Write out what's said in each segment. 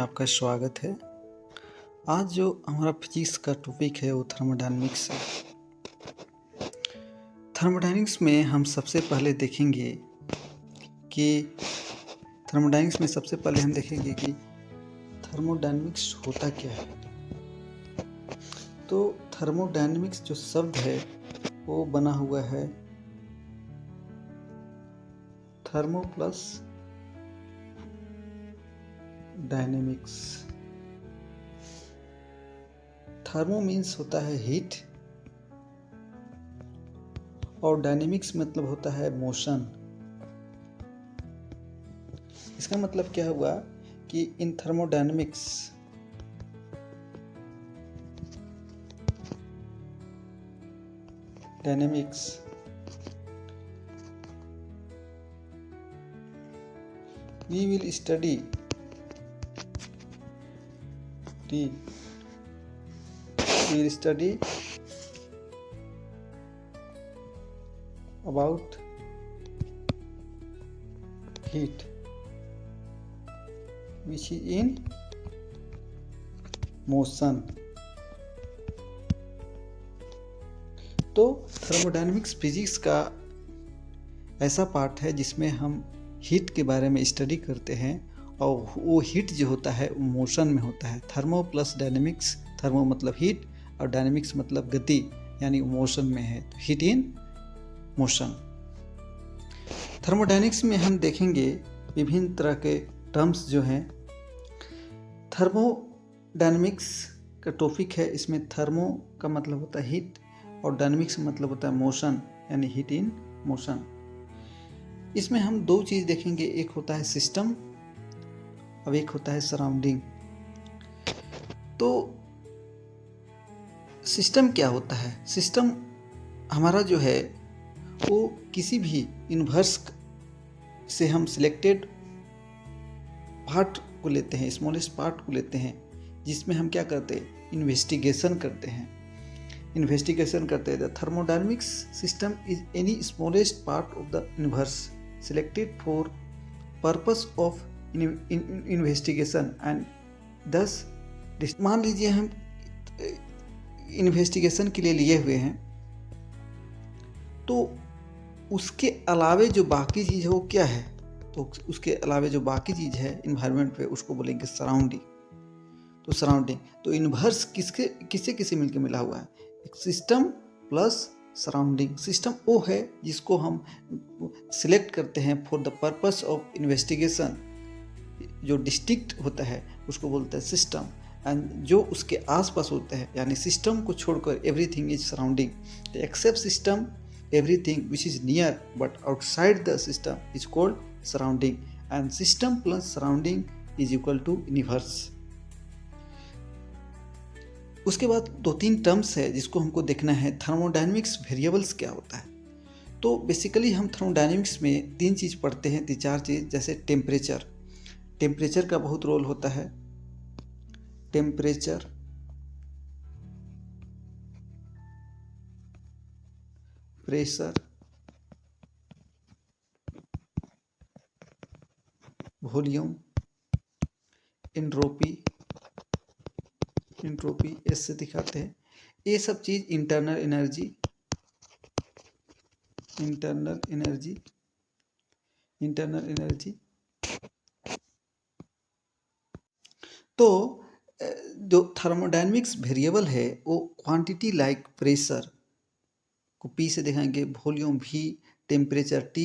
आपका स्वागत है। आज जो हमारा फिजिक्स का टॉपिक है वो थर्मोडायनेमिक्स है। थर्मोडायनेमिक्स में हम सबसे पहले देखेंगे कि थर्मोडायनेमिक्स होता क्या है। तो थर्मोडायनेमिक्स जो शब्द है वो बना हुआ है thermo plus dynamics. Thermo means होता है हीट और डायनेमिक्स मतलब होता है मोशन। इसका मतलब क्या हुआ कि इन thermodynamics we will study about heat which is in motion। तो थर्मोडायनेमिक्स फिजिक्स का ऐसा पार्ट है जिसमें हम हीट के बारे में स्टडी करते हैं और वो हीट जो होता है वो मोशन में होता है। थर्मो प्लस डायनेमिक्स, थर्मो मतलब हीट और डायनेमिक्स मतलब गति, यानी मोशन में है, तो हीट इन मोशन। थर्मोडायनेमिक्स में हम देखेंगे विभिन्न तरह के टर्म्स जो हैं। थर्मोडायनेमिक्स का टॉपिक है, इसमें थर्मो का मतलब होता है हीट और डायनेमिक्स मतलब होता है मोशन, यानी हीट इन मोशन। इसमें हम दो चीज़ देखेंगे, एक होता है सिस्टम और एक होता है सराउंडिंग। तो सिस्टम क्या होता है? सिस्टम हमारा जो है वो किसी भी यूनिवर्स से हम सिलेक्टेड पार्ट को लेते हैं, स्मॉलेस्ट पार्ट को लेते हैं, जिसमें हम क्या करते हैं, इन्वेस्टिगेशन करते हैं। The thermodynamics system is any smallest part of the universe selected for purpose of investigation and thus मान लीजिए हम इन्वेस्टिगेशन के लिए लिए हुए हैं, तो उसके अलावे जो बाकी चीज़ है वो क्या है? तो उसके अलावे जो बाकी चीज़ है इन्वायरमेंट पे, उसको बोलेंगे सराउंडिंग। तो सराउंडिंग तो यूनिवर्स किससे किसे मिलकर मिला हुआ है? एक सिस्टम प्लस सराउंडिंग। सिस्टम वो है जिसको हम सिलेक्ट करते हैं for the purpose of investigation. जो डिस्ट्रिक्ट होता है उसको बोलते हैं सिस्टम, एंड जो उसके आसपास होता है, यानी सिस्टम को छोड़कर everything is surrounding. Except system everything which is near but outside the system is called surrounding, and system plus surrounding is equal to universe. उसके बाद दो तीन टर्म्स है जिसको हमको देखना है। थर्मोडायनेमिक्स वेरिएबल्स क्या होता है? तो बेसिकली हम थर्मोडायनेमिक्स में तीन चीज़ पढ़ते हैं, तीन चार चीज़, जैसे टेम्परेचर का बहुत रोल होता है। टेम्परेचर, प्रेशर, वॉल्यूम, एंट्रोपी ऐसे दिखाते हैं। ये सब चीज़ इंटरनल एनर्जी। तो जो थर्मोडायनेमिक्स वेरिएबल है वो क्वांटिटी लाइक प्रेशर को P से दिखाएंगे, volume V, temperature T,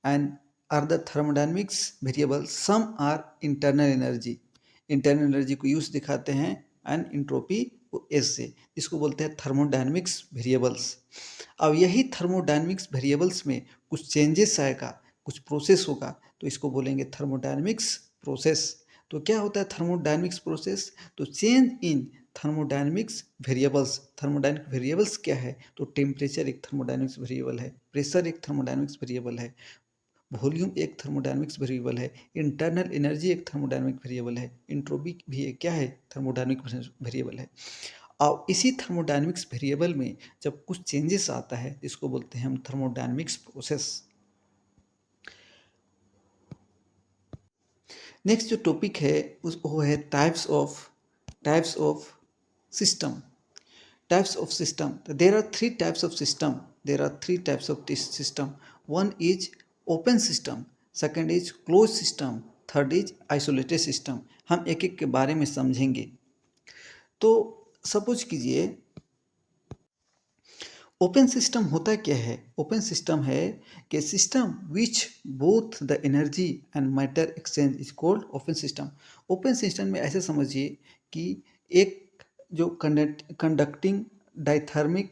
and are the thermodynamics variable. Some are internal energy को यूज दिखाते हैं, एंड इंट्रोपी को S से, इसको बोलते हैं थर्मोडायनेमिक्स वेरिएबल्स। अब यही थर्मोडायनेमिक्स वेरिएबल्स में कुछ चेंजेस आएगा, कुछ प्रोसेस होगा, तो इसको बोलेंगे थर्मोडायनेमिक्स प्रोसेस। तो क्या होता है थर्मोडायनेमिक्स प्रोसेस? तो change in thermodynamics variables. Thermodynamic variables क्या है? तो टेम्परेचर एक थर्मोडायनेमिक्स वेरिएबल है, प्रेशर एक थर्मोडायनेमिक्स वेरिएबल है, वॉल्यूम एक थर्मोडायनेमिक्स वेरिएबल है, इंटरनल एनर्जी एक थर्मोडायनेमिक वेरिएबल है, इंट्रोपी भी एक क्या है, थर्मोडायनेमिक वेरिएबल है। और इसी थर्मोडायनेमिक्स वेरिएबल में जब कुछ चेंजेस आता है, इसको बोलते हैं हम थर्मोडायनेमिक्स प्रोसेस। नेक्स्ट जो टॉपिक है वो है types of system. Types of system. There are three types of system. There are three types of this system. One is open system, second is closed system, third is isolated system. हम एक एक के बारे में समझेंगे। तो suppose कीजिए open system होता क्या है? ओपन सिस्टम है कि system which both the energy and matter exchange is called open system. Open system में ऐसे समझिए कि एक जो कंडक्टिंग डायथर्मिक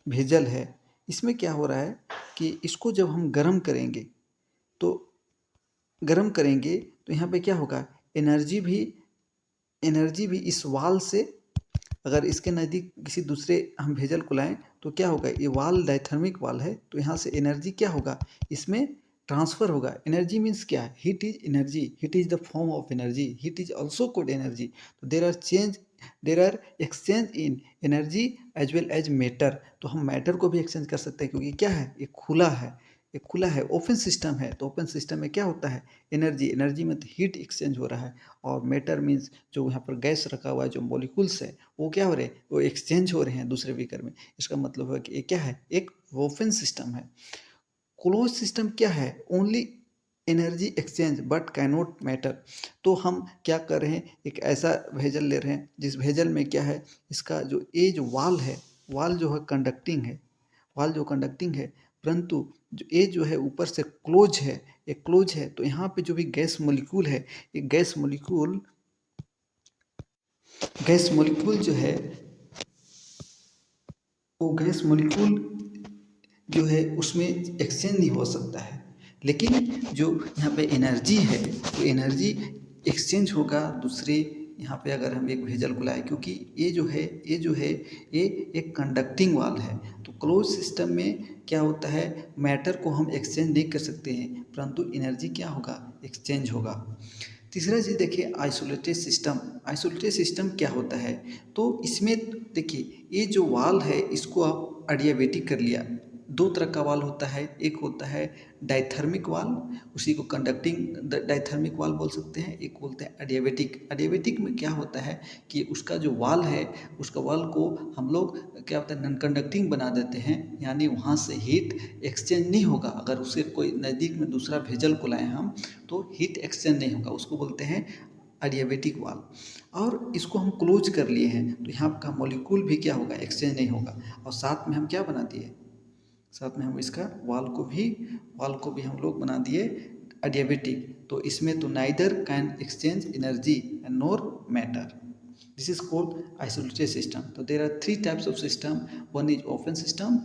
भेजल है, इसमें क्या हो रहा है कि इसको जब हम गर्म करेंगे तो यहाँ पे क्या होगा, एनर्जी भी इस वाल से, अगर इसके नज़दीक किसी दूसरे हम भेजल को लाएं तो क्या होगा, ये वाल डायथर्मिक वाल है तो यहाँ से एनर्जी क्या होगा, इसमें ट्रांसफर होगा। एनर्जी मीन्स क्या है? Heat is energy, heat is the form of energy, heat is also called energy. तो there are exchange in energy as well as matter. तो हम मैटर को भी एक्सचेंज कर सकते हैं क्योंकि क्या है, ये खुला है, ओपन सिस्टम है। तो ओपन सिस्टम में क्या होता है, एनर्जी में तो हीट एक्सचेंज हो रहा है, और मैटर मीन्स जो यहाँ पर गैस रखा हुआ है, जो मॉलिक्यूल्स है वो क्या हो रहे हैं, वो एक्सचेंज हो रहे हैं दूसरे बीकर में। इसका मतलब है कि ये क्या है, एक ओपन सिस्टम है। क्लोज सिस्टम क्या है, only energy exchange but cannot matter. तो हम क्या कर रहे हैं, एक ऐसा भेजल ले रहे हैं जिस भेजल में क्या है, इसका जो वाल है, वाल जो है कंडक्टिंग है, परंतु जो जो है ऊपर से क्लोज है, ये क्लोज है। तो यहाँ पे जो भी गैस मॉलिक्यूल है, ये गैस मॉलिक्यूल जो है, वो गैस मॉलिक्यूल जो है उसमें एक्सचेंज नहीं हो सकता है। लेकिन जो यहाँ पे एनर्जी है, वो एनर्जी एक्सचेंज होगा दूसरे, यहाँ पे अगर हम एक भेजल को लाए, क्योंकि ये जो है ये एक कंडक्टिंग वाल है। तो क्लोज सिस्टम में क्या होता है, मैटर को हम एक्सचेंज नहीं कर सकते हैं, परंतु एनर्जी क्या होगा, एक्सचेंज होगा। तीसरा चीज़ देखिए, आइसोलेटेड सिस्टम क्या होता है? तो इसमें देखिए, ये जो वाल है इसको आप एडियाबेटिक कर लिया। दो तरह का वाल होता है, एक होता है डायथर्मिक वाल, उसी को कंडक्टिंग डायथर्मिक वाल बोल सकते हैं, एक बोलते हैं एडियाबेटिक में क्या होता है कि उसका जो वाल है, उसका वाल को हम लोग क्या होता है, नॉन कंडक्टिंग बना देते हैं, यानी वहाँ से हीट एक्सचेंज नहीं होगा। अगर उसे कोई नज़दीक में दूसरा भेजल को लाएँ हम, तो हीट एक्सचेंज नहीं होगा, उसको बोलते हैं एडियाबेटिक वाल। और इसको हम क्लोज कर लिए हैं, तो यहाँ का मॉलिक्यूल भी क्या होगा, एक्सचेंज नहीं होगा। और साथ में हम क्या बना दिए, साथ में हम इसका वाल को भी हम लोग बना दिए एडियाबेटिक। तो इसमें तो neither can exchange energy and nor matter. This is called isolated system. तो there are three types of system. One is open system.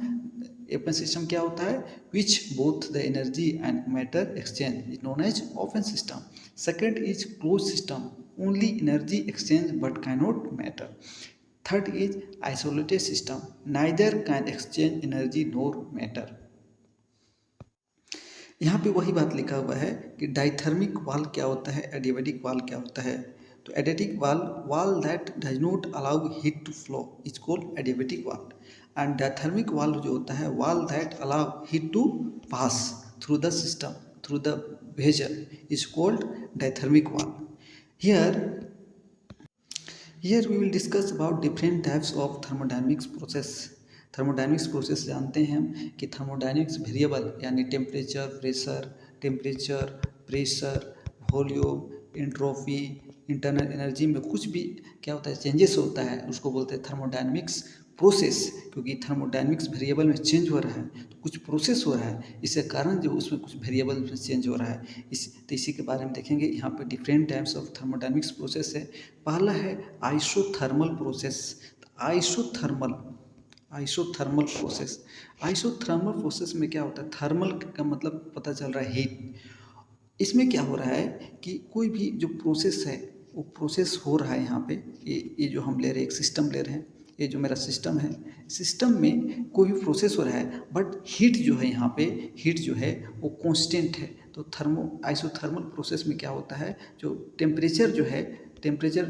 Open system क्या होता है, which both the energy and matter exchange is known as open system. Second is close system, only energy exchange but cannot matter. Third is isolated system, neither can exchange energy nor matter। यहाँ पे वही बात लिखा हुआ है कि diathermic वाल क्या होता है, एडियाबेटिक वाल क्या होता है। तो adiabatic wall that does not allow heat to flow is called adiabatic wall, and diathermic wall जो होता है, wall that allow heat to pass through the system, through the vessel, is called diathermic wall. Here we will discuss about different types of thermodynamics process। Thermodynamics process जानते हैं हम कि thermodynamics variable यानी temperature, volume, entropy, internal energy में कुछ भी क्या होता है, चेंजेस होता है, उसको बोलते हैं थर्मोडायनिक्स प्रोसेस। क्योंकि थर्मोडायनिक्स वेरिएबल में चेंज हो रहा है, तो कुछ प्रोसेस हो रहा है, इसके कारण जो उसमें कुछ वेरिएबल में चेंज हो रहा है। इसी के बारे में देखेंगे। यहाँ पे डिफरेंट टाइप्स ऑफ थर्मोडायनिक्स प्रोसेस है। पहला है आइसोथर्मल प्रोसेस। आइसोथर्मल प्रोसेस में क्या होता है, थर्मल का मतलब पता चल रहा है हीट। इसमें क्या हो रहा है कि कोई भी जो प्रोसेस है, वो प्रोसेस हो रहा है। यहाँ पे ये जो हम ले रहे हैं, एक सिस्टम ले रहे हैं, ये जो मेरा सिस्टम है, सिस्टम में कोई भी प्रोसेस हो रहा है, बट हीट जो है, यहाँ पे हीट जो है वो कांस्टेंट है। तो आइसोथर्मल प्रोसेस में क्या होता है, जो टेम्परेचर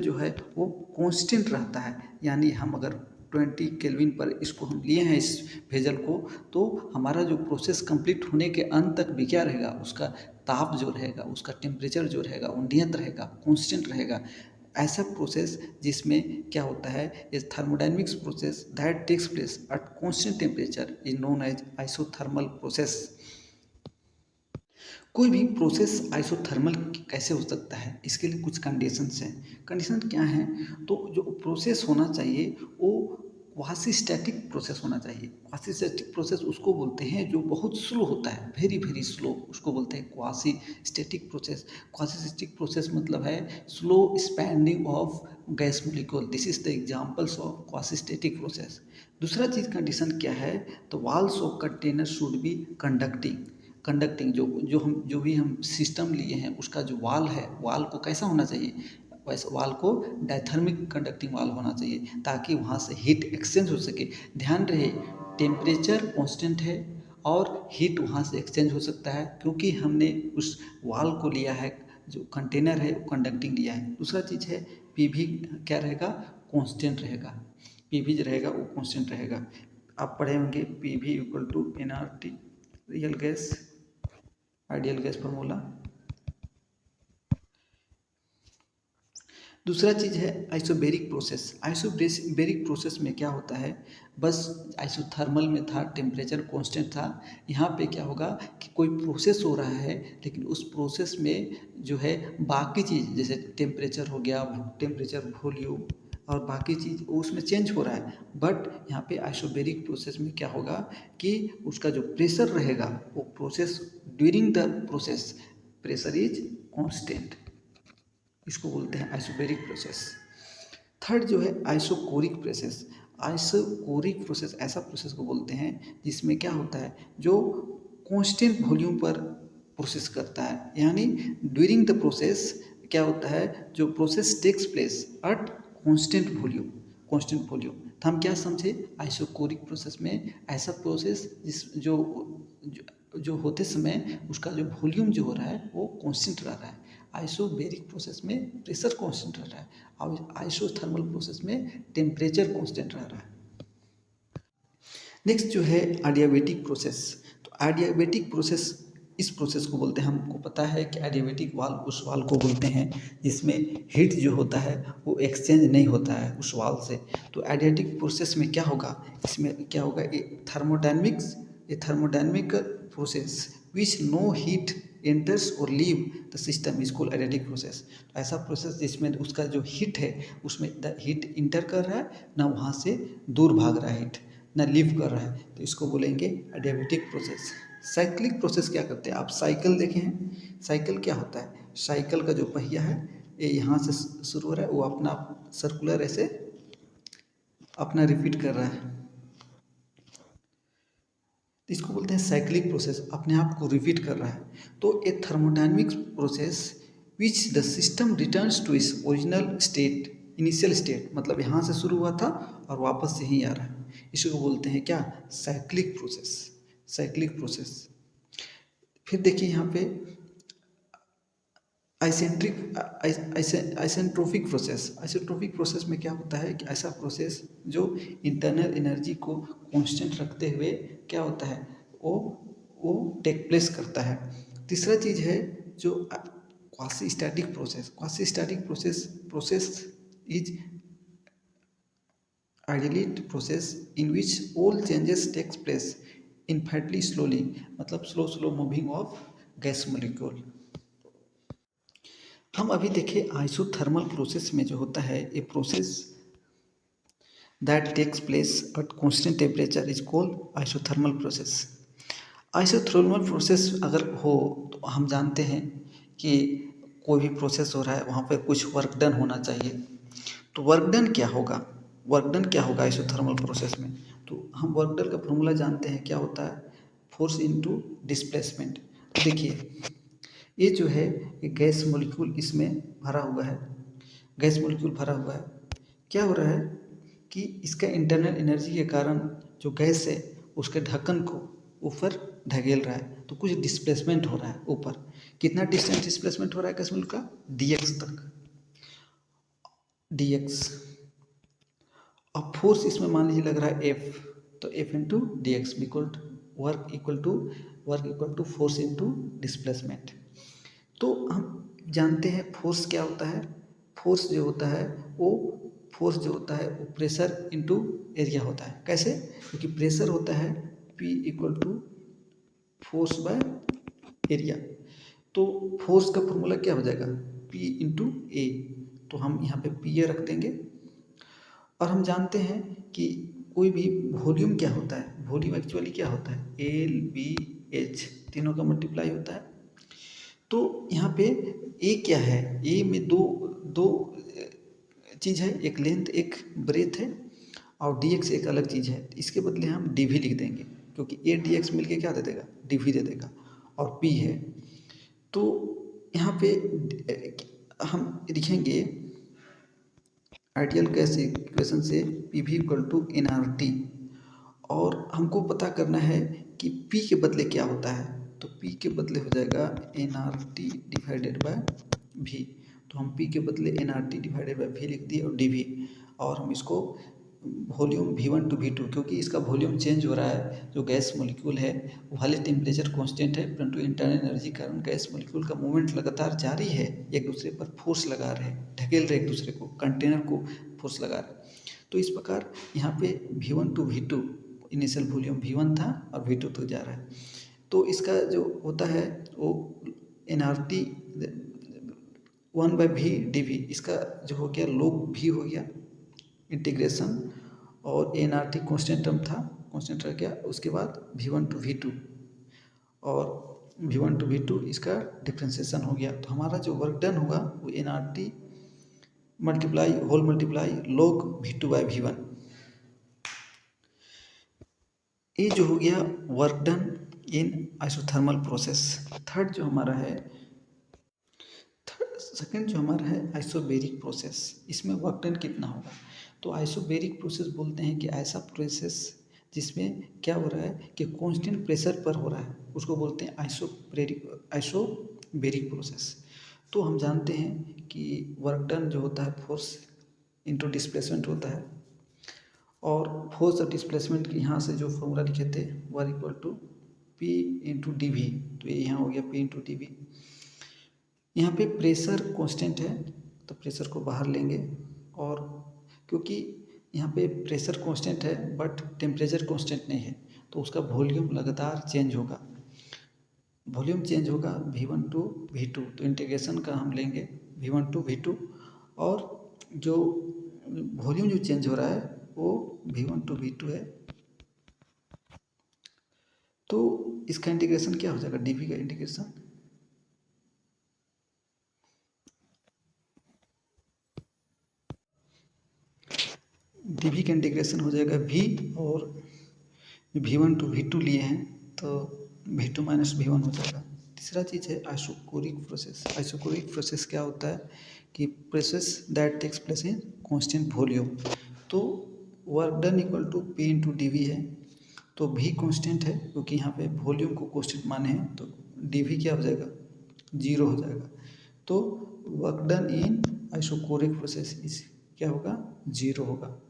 जो है वो कांस्टेंट रहता है। यानी हम अगर 20 केल्विन पर इसको हम लिए हैं इस भेजल को, तो हमारा जो प्रोसेस कंप्लीट होने के अंत तक भी क्या रहेगा, उसका ताप जो रहेगा, उसका टेम्परेचर जो रहेगा वो नियत रहेगा, कांस्टेंट रहेगा। ऐसा प्रोसेस जिसमें क्या होता है, इस thermodynamics process that takes place at constant temperature is known as isothermal process. कोई भी प्रोसेस आइसोथर्मल कैसे हो सकता है, इसके लिए कुछ कंडीशंस हैं। कंडीशन क्या हैं, तो जो प्रोसेस होना चाहिए वो क्वासी स्टैटिक प्रोसेस होना चाहिए। क्वासी स्टैटिक प्रोसेस उसको बोलते हैं जो बहुत स्लो होता है, वेरी वेरी स्लो, उसको बोलते हैं quasi static process. Quasi static process मतलब है slow expanding of gas molecule, this is the examples of quasi static process. दूसरा चीज़ कंडीशन क्या है, तो walls of container should be conducting जो भी हम सिस्टम लिए हैं उसका जो वाल है, वाल को कैसा होना चाहिए, वैसे वाल को डायथर्मिक कंडक्टिंग वाल होना चाहिए ताकि वहाँ से हीट एक्सचेंज हो सके। ध्यान रहे टेम्परेचर कांस्टेंट है और हीट वहाँ से एक्सचेंज हो सकता है क्योंकि हमने उस वाल को लिया है, जो कंटेनर है वो कंडक्टिंग लिया है। दूसरा चीज़ है पीवी क्या रहेगा, कांस्टेंट रहेगा, पीवी जो रहेगा वो कांस्टेंट रहेगा। आप पढ़े होंगे PV equal to NRT real gas ideal gas formula. दूसरा चीज़ है आइसोबेरिक प्रोसेस। आइसोबेरिक प्रोसेस में क्या होता है, बस आइसोथर्मल में था टेम्परेचर कांस्टेंट था, यहाँ पे क्या होगा कि कोई प्रोसेस हो रहा है लेकिन उस प्रोसेस में जो है बाकी चीज़ जैसे टेम्परेचर हो गया, टेम्परेचर वॉल्यूम और बाकी चीज़ उसमें चेंज हो रहा है। बट यहाँ पे आइसोबेरिक प्रोसेस में क्या होगा कि उसका जो प्रेशर रहेगा वो process during the process pressure is constant, इसको बोलते हैं आइसोबेरिक प्रोसेस। थर्ड जो है आइसोकोरिक प्रोसेस। आइसोकोरिक प्रोसेस ऐसा प्रोसेस को बोलते हैं जिसमें क्या होता है, जो कांस्टेंट वॉल्यूम पर प्रोसेस करता है, यानी ड्यूरिंग द प्रोसेस क्या होता है, जो process takes place at constant volume. तो हम क्या समझे, आइसोकोरिक प्रोसेस में ऐसा प्रोसेस जो होते समय उसका जो वॉल्यूम जो हो रहा है वो कांस्टेंट रह रहा है। आइसोबेरिक प्रोसेस में प्रेशर कांस्टेंट रह रहा है और आइसोथर्मल प्रोसेस में टेम्परेचर कांस्टेंट रह रहा है। नेक्स्ट जो है एडियाबेटिक प्रोसेस। तो एडियाबेटिक प्रोसेस, इस प्रोसेस को बोलते हैं, हमको पता है कि एडियाबेटिक वाल्व उस वाल्व को बोलते हैं जिसमें हीट जो होता है वो एक्सचेंज नहीं होता है उस वाल्व से। तो एडियाबेटिक प्रोसेस में क्या होगा, इसमें क्या होगा, ये thermodynamic process which no heat enters और leave the system is called adiabatic process. ऐसा प्रोसेस जिसमें उसका जो हीट है उसमें द हीट इंटर कर रहा है, ना वहाँ से दूर भाग रहा है हीट, ना लीव कर रहा है, तो इसको बोलेंगे एडियाबेटिक प्रोसेस। साइक्लिक प्रोसेस क्या करते हैं, आप साइकिल देखे हैं, साइकिल क्या होता है, साइकिल का जो पहिया है ये यहाँ से शुरू हो रहा है, वो अपना सर्कुलर ऐसे अपना रिपीट कर रहा है, इसको बोलते हैं साइक्लिक प्रोसेस, अपने आप को रिपीट कर रहा है। तो a thermodynamics process which the system returns to its original state, initial state, मतलब यहाँ से शुरू हुआ था और वापस यहीं आ रहा है, इसको बोलते हैं क्या, साइक्लिक प्रोसेस, साइक्लिक प्रोसेस। फिर देखिए यहाँ पे आइसेंट्रोपिक प्रोसेस। आइसेंट्रोपिक प्रोसेस में क्या होता है कि ऐसा प्रोसेस जो इंटरनल एनर्जी को कांस्टेंट रखते हुए क्या होता है, वो टेक प्लेस करता है। तीसरा चीज़ है जो quasi static process. Quasi static process is ideally process in which all changes takes place infinitely slowly, मतलब slow moving of gas molecule. हम अभी देखें आइसोथर्मल प्रोसेस में जो होता है, ये process that takes place at constant temperature is called isothermal process. Isothermal process अगर हो तो हम जानते हैं कि कोई भी प्रोसेस हो रहा है वहाँ पर कुछ वर्क डन होना चाहिए। तो वर्क डन क्या होगा, वर्क डन क्या होगा आइसोथर्मल प्रोसेस में, तो हम वर्क डन का फॉर्मूला जानते हैं, क्या होता है, फोर्स इनटू डिस्प्लेसमेंट। देखिए ये जो है ये गैस मॉलिक्यूल इसमें भरा हुआ है, गैस मॉलिक्यूल भरा हुआ है, क्या हो रहा है कि इसका इंटरनल एनर्जी के कारण जो गैस है उसके ढक्कन को ऊपर ढकेल रहा है, तो कुछ डिस्प्लेसमेंट हो रहा है ऊपर। कितना डिस्टेंस डिस्प्लेसमेंट हो रहा है गैस मॉलिक्यूल का, dx तक, dx। अब फोर्स इसमें मान लीजिए लग रहा है एफ, तो F into D X work equal to force into displacement. तो हम जानते हैं फोर्स क्या होता है। फोर्स जो होता है वो प्रेशर इंटू एरिया होता है। कैसे? क्योंकि प्रेशर होता है P equal to force by area. तो फोर्स का फॉर्मूला क्या हो जाएगा? P into A. तो हम यहाँ पे पी ए रख देंगे। और हम जानते हैं कि कोई भी वॉल्यूम क्या होता है, वॉल्यूम एक्चुअली क्या होता है, एल बी एच तीनों का मल्टीप्लाई होता है। तो यहाँ पे ए क्या है, ए में दो चीज़ है, एक लेंथ एक ब्रेथ है, और डी एक्स एक अलग चीज़ है। इसके बदले हम डी वी लिख देंगे, क्योंकि ए डी एक्स मिल के क्या दे देगा, डी वी दे देगा, और पी है। तो यहाँ पे हम लिखेंगे आइडियल गैस इक्वेशन से P V equal to N R T, और हमको पता करना है कि P के बदले क्या होता है। तो P के बदले हो जाएगा N R T divided by V। तो हम P के बदले N R T divided by V लिख दिए और dV, और हम इसको वॉल्यूम V1 टू V2, क्योंकि इसका वॉल्यूम चेंज हो रहा है, जो गैस मॉलिक्यूल है वो हाले टेम्परेचर कांस्टेंट है, परंतु इंटरनल एनर्जी कारण गैस मॉलिक्यूल का मूवमेंट लगातार जारी है, एक दूसरे पर फोर्स लगा रहे हैं, ढकेल रहे एक दूसरे को, कंटेनर को फोर्स लगा रहे। तो इस प्रकार यहाँ पे V1 to V2 initial volume V1 था और V2 तक जा रहा है। तो इसका जो होता है वो N R T 1/V dV, इसका जो हो गया log V हो गया इंटीग्रेशन, और N R T constant term था, कॉन्स्टेंट रह गया। उसके बाद V1 टू V2, और V1 टू V2 इसका डिफ्रेंसिएशन हो गया। तो हमारा जो वर्क डन होगा वो N R T multiply log V2 by V1। ये जो हो गया work done in isothermal process. Third जो हमारा है, सेकंड जो हमारा है आइसोबेरिक प्रोसेस। इसमें वर्क डन कितना होगा? तो आइसोबेरिक प्रोसेस बोलते हैं कि ऐसा प्रोसेस जिसमें क्या हो रहा है कि कांस्टेंट प्रेशर पर हो रहा है, उसको बोलते हैं आइसोबेरिक प्रोसेस। तो हम जानते हैं कि वर्क डन जो होता है फोर्स इंटू डिस्प्लेसमेंट होता है, और फोर्स और डिस्प्लेसमेंट के यहाँ से जो फॉर्मूला लिखे थे work equal to P into D V. तो ये यहाँ हो गया पी इंटू डी वी। यहाँ पे प्रेशर कांस्टेंट है तो प्रेशर को बाहर लेंगे, और क्योंकि यहाँ पे प्रेशर कांस्टेंट है बट टेम्परेचर कांस्टेंट नहीं है, तो उसका वॉल्यूम लगातार चेंज होगा, वॉल्यूम चेंज होगा V1 टू V2। तो इंटीग्रेशन का हम लेंगे V1 टू V2, और जो वॉल्यूम जो चेंज हो रहा है वो V1 टू V2 है। तो इसका इंटीग्रेशन क्या हो जाएगा, dV का इंटीग्रेशन dV का इंटीग्रेशन हो जाएगा V, और V1 टू V2 लिए हैं तो V2 माइनस V1 हो जाएगा। तीसरा चीज़ है आइसोकोरिक प्रोसेस। आइसोकोरिक प्रोसेस क्या होता है कि process that takes place in constant volume. तो work done equal to P into D V है, तो V कांस्टेंट है क्योंकि यहाँ पे वॉल्यूम को कांस्टेंट माने हैं, तो dV क्या हो जाएगा, 0 हो जाएगा। तो work done in isochoric process इस क्या होगा, 0 होगा।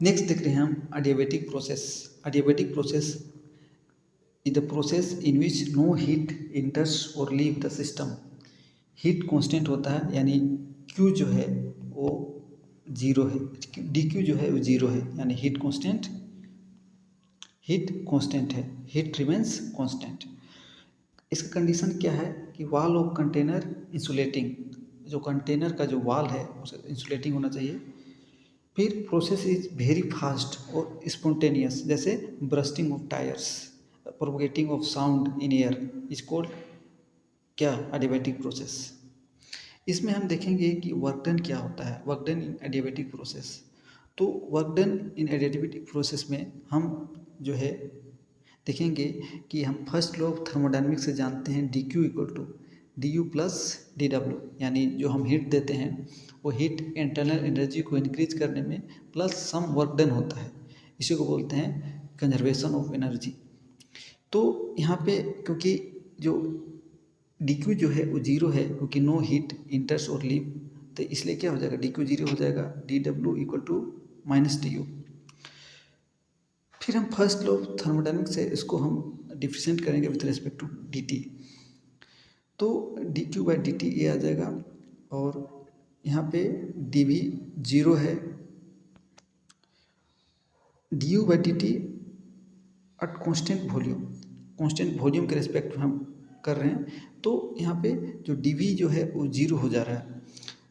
नेक्स्ट देख रहे हैं हम adiabatic process. Adiabatic process is the process in which no heat enters और leave the system. Heat constant होता है, यानी Q जो है वो 0 है, dQ जो है वो 0 है, यानी हीट कांस्टेंट है, हीट रिमेंस कांस्टेंट। इसका कंडीशन क्या है कि वॉल ऑफ कंटेनर इंसुलेटिंग, जो कंटेनर का जो वॉल है उसे इंसुलेटिंग होना चाहिए। फिर प्रोसेस इज वेरी फास्ट और स्पॉन्टेनियस, जैसे bursting of tyres, propagating of sound in air is called क्या, एडियाबेटिक प्रोसेस। इसमें हम देखेंगे कि वर्क डन क्या होता है, work done in adiabatic process. तो work done in adiabatic process में हम जो है देखेंगे कि हम फर्स्ट लॉ ऑफ थर्मोडायनेमिक्स से जानते हैं D Q equal to D U plus D W, यानी जो हम हीट देते हैं वो हीट इंटरनल एनर्जी को इंक्रीज करने में प्लस सम वर्क डन होता है, इसी को बोलते हैं कंजर्वेशन ऑफ एनर्जी। तो यहाँ पे क्योंकि जो डी क्यू जो है वो 0 है, क्योंकि नो हीट इंटर्स और लीव तो इसलिए क्या हो जाएगा, डी क्यू जीरो हो जाएगा, D W equal to minus D U. फिर हम फर्स्ट लॉ ऑफ थर्मोडायनेमिक्स है, इसको हम डिफरेंशिएट करेंगे with respect to D T. तो D Q by D T ये आ जाएगा, और यहाँ पे डी वी जीरो है, D U by D T at constant volume के रिस्पेक्ट में हम कर रहे हैं, तो यहाँ पे जो डी वी जो है वो जीरो हो जा रहा है।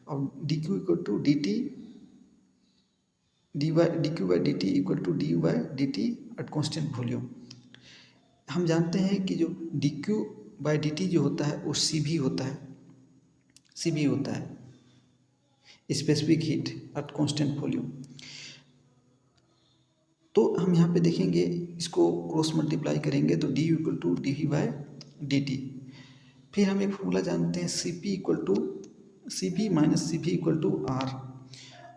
अब D Q equal to D T D Q by D T equal to D U by D T at constant volume. हम जानते हैं कि जो D Q by D T जो होता है वो सी भी होता है, specific heat at constant volume. तो हम यहाँ पे देखेंगे, इसको क्रॉस मल्टीप्लाई करेंगे तो D U equal to D V by D T. फिर हम एक फॉर्मूला जानते हैं, C P equal to C P minus C V equal to are,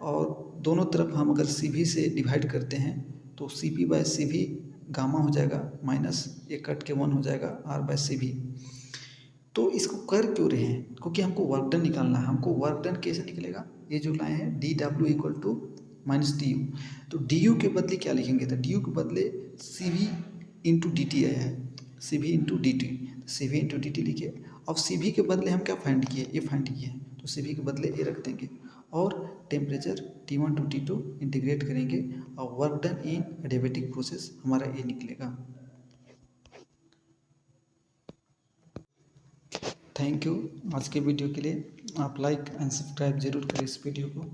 और दोनों तरफ हम अगर सी भी से डिवाइड करते हैं तो सी पी बाई सी भी गामा हो जाएगा, माइनस ये कट के 1 हो जाएगा आर बाई सी भी। तो इसको कर क्यों रहे हैं, क्योंकि हमको वर्क डन निकालना है। हमको वर्क डन कैसे निकलेगा, ये जो लाए हैं D W equal to minus D U, तो डी यू के बदले क्या लिखेंगे, तो डी यू के बदले C V into D T आया है, C V into D T, C V into D T लिखे। अब सी वी के बदले हम क्या फाइंड किए, ये फाइंड किए हैं, तो सी वी के बदले ये रख देंगे, और temperature T1 to T2 integrate करेंगे, और work done in adiabatic process हमारा ये निकलेगा। Thank you. आज के वीडियो के लिए आप लाइक एंड सब्सक्राइब जरूर करें इस वीडियो को।